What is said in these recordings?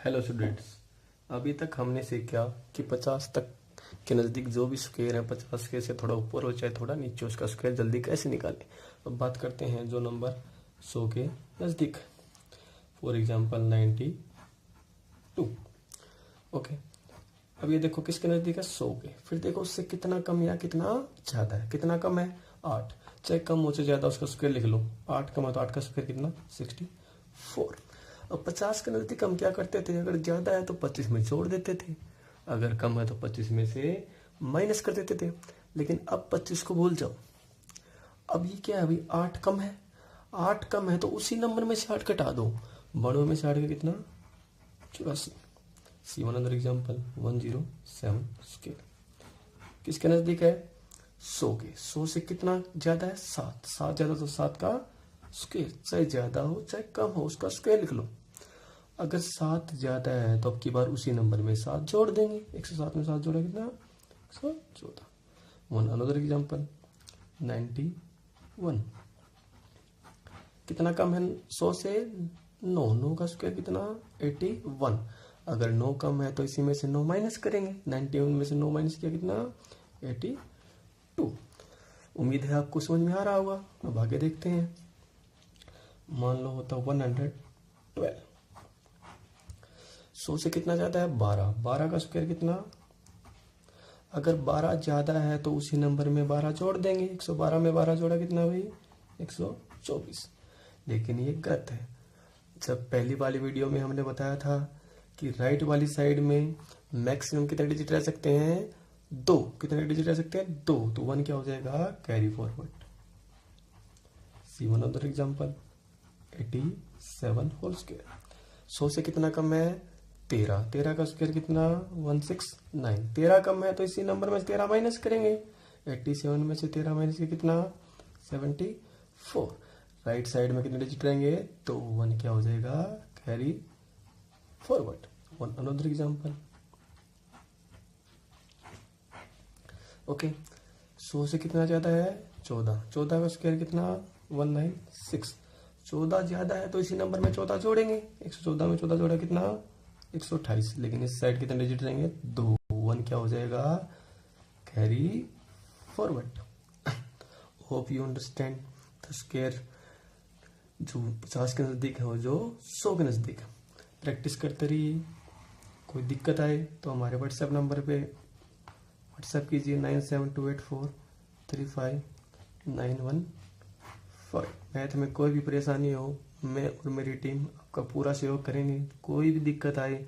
Hello students, अभी तक हमने सीखा कि 50 तक के नज़दीक जो भी स्क्वायर है 50 के से थोड़ा ऊपर हो चाहे थोड़ा नीचे उसका स्क्वायर जल्दी कैसे निकालें। अब बात करते हैं जो नंबर 100 के नज़दीक, फॉर एग्जांपल 92। ओके, अब ये देखो किसके नज़दीक है, 100 के। फिर देखो उससे कितना कम या कितना ज़्यादा है। कितना कम है, 8। चाहे कम हो चाहे ज़्यादा उसका स्क्वायर लिख लो। 8 कम है तो 8 का स्क्वायर कितना, 64। अब 50 के नज़दीक हम क्या करते थे, अगर ज़्यादा है तो 25 में जोड़ देते थे, अगर कम है तो 25 में से माइनस कर देते थे। लेकिन अब 25 को भूल जाओ। अब ये क्या है, अभी 8 कम है। 8 कम है तो उसी नंबर में से 8 घटा दो। बड़ों में से 8 का कितना, 84। सी वन अदर एग्जाम्पल 107 स्केल किसके नज़दीक है, 100 के। 100 से कितना ज़्यादा है, 7। 7 ज़्यादा तो 7 का स्क्वायर, चाहे ज़्यादा हो चाहे कम हो उसका स्क्वायर लिख लो। अगर 7 ज़्यादा है तो अब की बार उसी नंबर में 7 जोड़ देंगे। 107 में 7 जोड़ा कितना, 114। One another example 91। कितना कम है 100 से, 9। 9 का स्क्वायर कितना, 81। अगर 9 कम है तो इसी में से 9 माइनस करेंगे। 91 में से 9 माइनस किया कितना, 82। उम्मीद है आपको समझ में आ रहा होगा। अब आगे देखते हैं। मान लो होता 112। 100 से कितना ज्यादा है, 12। 12 का स्क्वायर कितना, अगर 12 ज्यादा है तो उसी नंबर में 12 जोड़ देंगे। 112 में 12 जोड़ा कितना भाई, 124। लेकिन ये गलत है। जब पहली वाली वीडियो में हमने बताया था कि राइट वाली साइड में मैक्सिमम कितने डिजिट रह सकते हैं, 2। कितने डिजिट रह सकते हैं, 2। तो 1 क्या हो जाएगा, carry forward. See one other example 87 whole square. 100 से कितना कम है, 13। 13 का स्क्वायर कितना, 169। 13 कम है तो इसी नंबर में से 13 माइनस करेंगे। 87 में से 13 माइनस के कितना, 74। राइट साइड में कितने डिजिट रहेंगे, तो 1 क्या हो जाएगा, carry forward. One another example. Okay, 100 से कितना ज्यादा है, 14। 14 का स्क्वायर कितना, 196। 14 ज्यादा है तो इसी नंबर में 14 जोड़ेंगे। 114 में 14 जोड़ा कितना, 128। लेकिन इस साइड कितने डिजिट रहेंगे, 2। 1 क्या हो जाएगा, carry forward. Hope you understand the square जो 50 के नज़दीक है और जो 100 के नज़दीक है। प्रैक्टिस करते रहिए। कोई दिक्कत आए तो हमारे व्हाट्सएप नंबर पे व्हाट्सएप कीजिए 9728435915। मैथ में कोई भी परेशानी हो, मैं और मेरी टीम आपका पूरा सहयोग करेंगे। कोई भी दिक्कत आए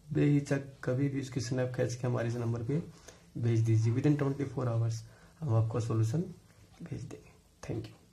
बेहिचक कभी भी उसकी स्नैप खींच के हमारे इस नंबर पे भेज दीजिए। विदिन 24 आवर्स हम आपको सॉल्यूशन भेज देंगे। Thank you.